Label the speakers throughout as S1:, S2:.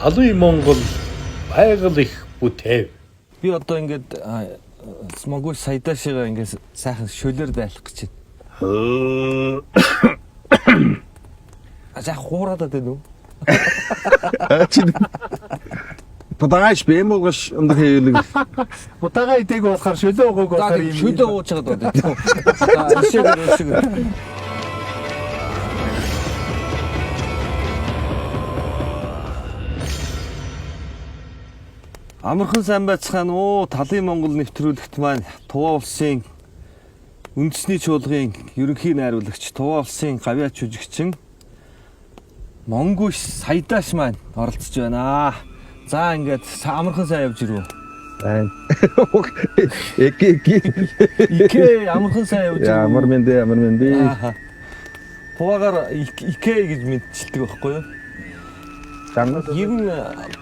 S1: Талын Монгол байгаль их бүтэв.
S2: Би одоо ингээд смогуй саядаашаа ингээд сайхан шөлөөр байлах гэж байна. За хуураад байна уу?
S3: Подагаш бэм болгош өндөр хийлэг.
S4: Удаага идэг болохоор шөлөө өгөөг болохоор юм.
S2: Шөлөө ууж байгаа даа. Ашиг. Амархан сайн байцгаана уу? Талын Монгол нэвтрүүлэгт маань Туваа улсын үндэсний чуулгын ерөнхий найруулагч Туваа улсын гавьяач жүжигчин Монгуш Саядааш маань оролцож байна. За ингээд амархан сайн явж ирв үү? Икэ амархан сайн явж ирв.
S3: Амар мэндэ.
S2: Хуваагаар икэ гэж мэдчилдэг байхгүй юу? Ер нь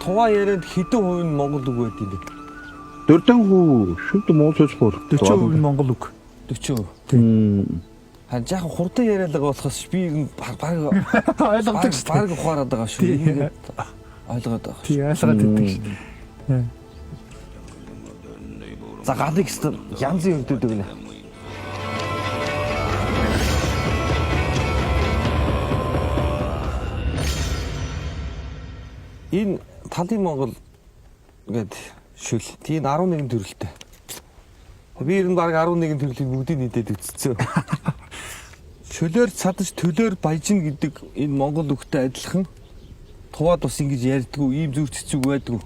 S2: Туваа яриад хэдэн хувь нь монгол үг байд юм бэ?
S3: 4% шүд моолцоочхоор
S4: 40% монгол үг.
S2: 40%. Хан жаахан хурдан яриад байгаа болохоос би баг
S4: ойлгодог шүү.
S2: Баг ухаарад байгаа шүү. Ойлгоод байгаа.
S4: Тий, ойлгоод байдаг шүү.
S2: За галыг янзын өгдөг гэнэ. Энэ Талын Монгол гэдэг шүл. Тийм 11 төрөлтэй. Би ер нь баг 11 төрлийг бүгдийг нийтээд үзсэн. Шөлөөр цадаж төлөөр баяжна гэдэг энэ монгол үгтэй адилхан Туваад бас ингэж ярьдгүй ийм зүрх цэцэг байдгүй.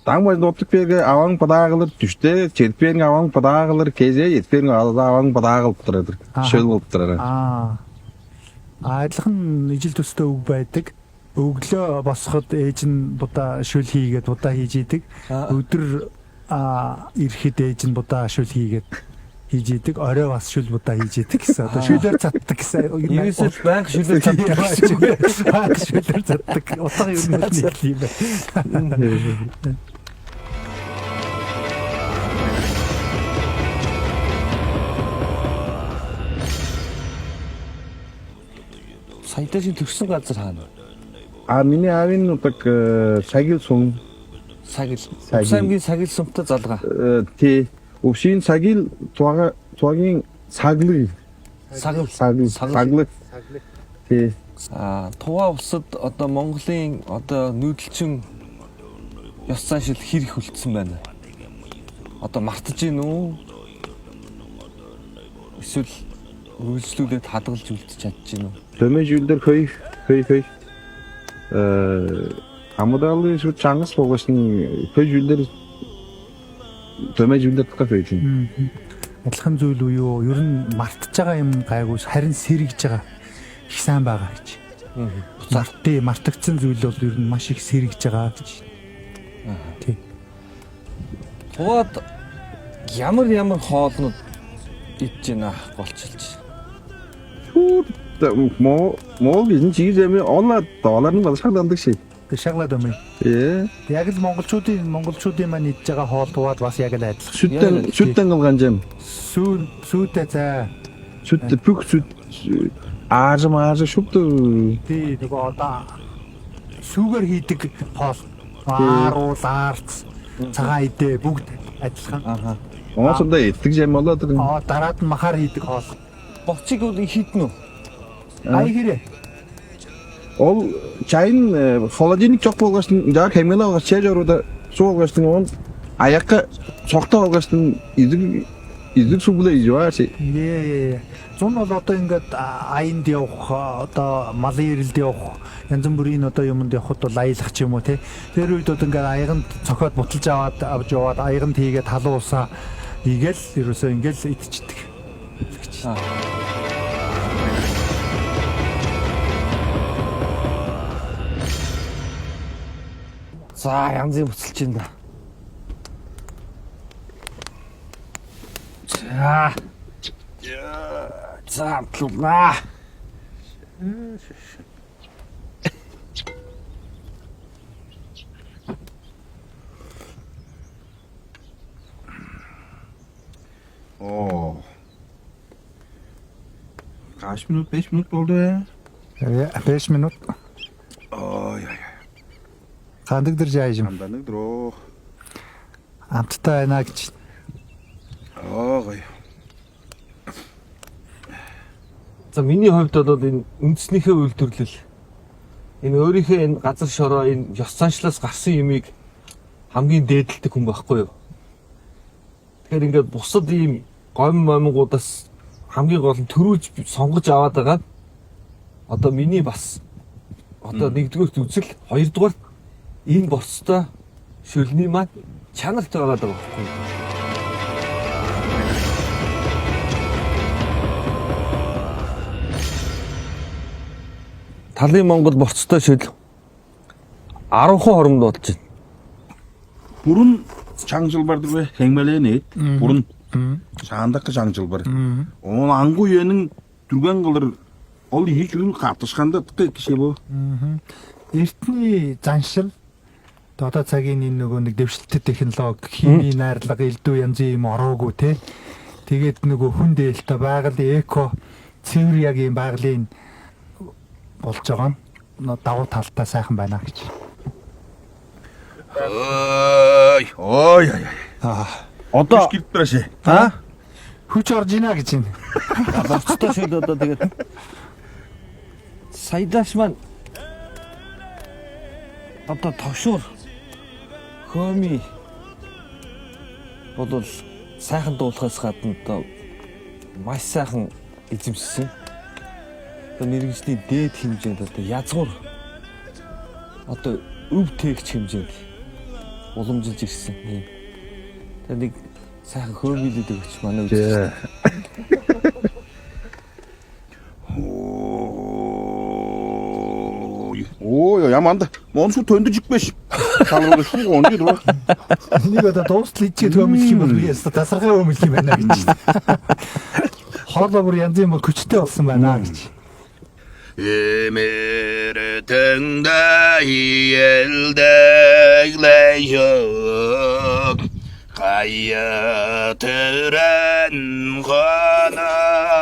S3: Тангмай нутгпэг аван падаагалар түштэй черпэн аван падаагалар кезээ эдпэн аван падаагал бутраад шөл бутраад.
S4: Адилхан ижил төстэй үг байдаг. Өглөө босоход ээж нь будаа шүл хийгээд будаа хийж идэг. Өдөр ирэхэд ээж нь будаа шүл хийгээд хийж идэг. Орой бас шүл будаа хийж идэг гэсэн. Одоо шүлээр цаддаг гэсэн.
S2: Ерөөсөө банк шүлээр цаддаг гэсэн.
S4: Банк шүлээр цаддаг. Утга юм байна.
S2: Саядаашийн төрсөн газар хаана?
S3: Миний аавын утаг сагил сум.
S2: Сагил сумтай залгаа.
S3: Тий. Өвшийн сагил туагийн саглыг. Саглыг. Тий.
S2: Туваа улсад одоо Монголын одоо нүүдэлчин ёс заншил хэр их үлдсэн байна. Одоо мартаж гин үү? Эсвэл үргэлжлүүлээд хадгалж үлдэж чадж гин үү?
S3: Төмөж үлдэр хой. Амадалы шууд чангас болгосон хөөжүүлэр төмөж үлдэр тахаж байна.
S4: Адилхан зүйл үү юу? Ер нь мартаж байгаа юм гайгүй харин сэргэж байгаа их сайн байгаа гэж. Мартагдсан зүйл бол ер нь маш их сэргэж байгаа гэж. Тий.
S2: Туваад ямар хоолнууд идэж байна болчихлоо.
S3: Мол энэ чигээр онлаа доллар нь шагладаг шээ.
S4: Тэг шаглаад юм. Яг л монголчуудын маань идж байгаа хоол Туваад бас яг л адилхан.
S3: Сүттэн ганжам.
S4: Сүтэ за.
S3: Сүтэ бүх сүт аажмаар шүтэ.
S4: Тий нөгөө одоо сүүгээр хийдэг хоол. Ааруул, аарц, цагаан идэ бүгд адилхан.
S3: Оосондоо идэх юм болоод.
S4: Дараад нь махаар хийдэг хоол.
S2: Боцыг хитнэ үү?
S4: Ай хэрэг.
S3: Ол чайн холодильник çok болгосон яг хэмнэлээ болгож чэжөрөд суугасан он аяка цогтой болгосон эдэг сүглээ ижваач.
S4: Зун бол одоо ингээд аянд явах одоо малын ирэлд явах янз бүрийн одоо юмд явхад бол аялах ч юм уу те. Тэр үед одоо ингээд аяганд цохоод буталж аваад яваад аяганд хийгээд халуусаа хийгээл ерөөсөө ингээд идчихдэг.
S2: За янзын буцалж байна. За плуна.
S3: Kaç minut? 5 minut oldu ya.
S4: 5 minut. Хандагдэр жаажим.
S3: Амданыг дрөө.
S4: Амттай байна гэж.
S3: Гоё.
S2: За миний хувьд бол энэ үндэснийхээ үйлдвэрлэл энэ өөрийнхөө энэ газар шороо энэ ёс заншлаас гарсан юмыг хамгийн дээдэлдэг хүн байхгүй юу. Тэгэхээр ингээд бусад ийм гомн момгуудаас хамгийн гол нь төрүүлж сонгож аваад байгаа. Одоо миний бас одоо нэгдүгээр үзэл, хоёрдугаар энэ борцтой шөлний маань чанарт байгаа даа байхгүй юу. Талын Монгол борцтой шил 10 хоромд болж байна.
S3: Бүрэн чангалбар дөрвэ хэнгмэлэнэт. Бүрэн шаандах чангалбар. Он ангу янын дүргэн галар ол хийж үн хатсхандаа гэшэбөө.
S4: Эртний заншил одоо цагийн энэ нөгөө нэг дэвшилтэт технологи, химийн найрлага, элдв янзын юм ороогүй те. Тэгээд нөгөө хүн дээлтэй байгалийн эко цэвэр яг юм байгалийн болж байгаа нь давуу талтай сайхан байна гэж.
S3: Ой. Одоо гэрдрэшээ.
S4: Хүч орж ийна гэж байна.
S2: Борцтой шил одоо тэгээд саядааш маань одоо товшуур хөөми бодвол сайхан дуулахаас гадна одоо маш сайхан эзэмшсэн. Одоо мэрэгжлийн дээд хэмжээнд одоо язгуур одоо өв тээгч хэмжээнд уламжилж ирсэн юм. Тэр нэг сайхан хөөмилээд өгч манай үзэж.
S3: Ой, яманда монсуу төндөж икбэш. Салруу шуу онди дөрөө.
S4: Нэг одоо дуустал ичээд хөмөлөх юм бол би яста тасархай хөмөлөх юм байна гэж. Хоолоо бүр янз бүр хүчтэй болсон байна гэж.
S5: Эмэртэнда иэлдэглэйёг Хайятэрэн ханалабор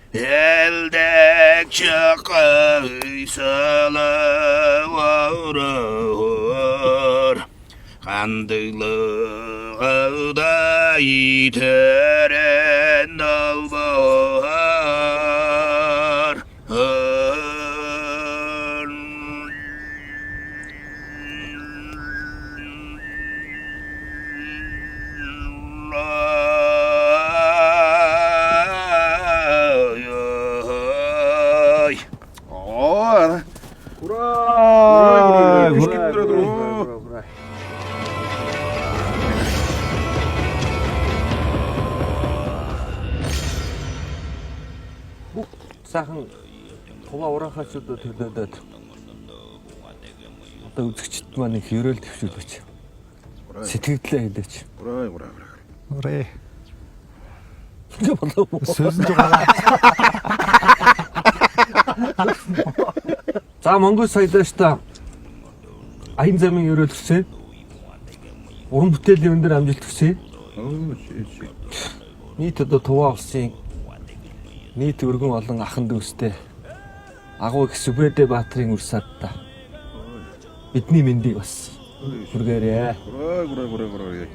S5: Элдэг чакайсалаварор Хандылыгада итэрэн албор
S2: Сайхан хуваа ураахачудад төлөөдөд одоо үзэгчд маань их ерөөл төвшүүлж сэтгэлдээ хэлээч.
S4: Урэ.
S2: Ингээ болов уу?
S4: Сөзөн дугаа.
S2: За Монгол саядааштай аян замын ерөөл төсөө. Уран бүтээлийн өндөр амжилт төсөө. Нийт одоо Туваа улсын нийт өргөн олон ахын дүүстэй агуу их Сүбэдэ Баатрын үр садта бидний мэндийг бас хүргээрээ.
S3: Гурай.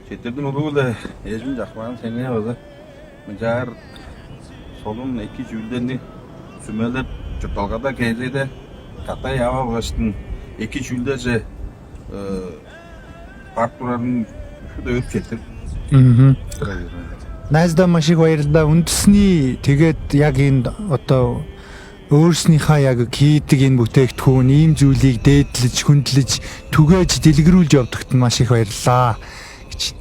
S3: Читердэн өргөл ежим жахман сэнгэ болоо. Мжаар солон iki жүлдэний сүмэлэд жотолгада кезэдэ ката яваа багштын iki жүлдээс партнерын шүдэ өчтөр.
S4: Найздаа маш их баярлалаа. Үндэсний тэгээд яг энэ одоо өөрснийхөө яг хийдэг энэ бүтээгдэхүүн ийм зүйлийг дээдлэж, хөндлөж, түгээж, дэлгэрүүлж явдагт маш их баярлалаа гэж.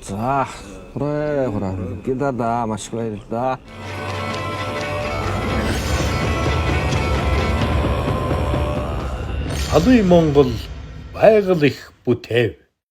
S2: За, хүрээ. Гидада маш баярлалаа.
S1: Талын Монгол байгаль их бүтэв.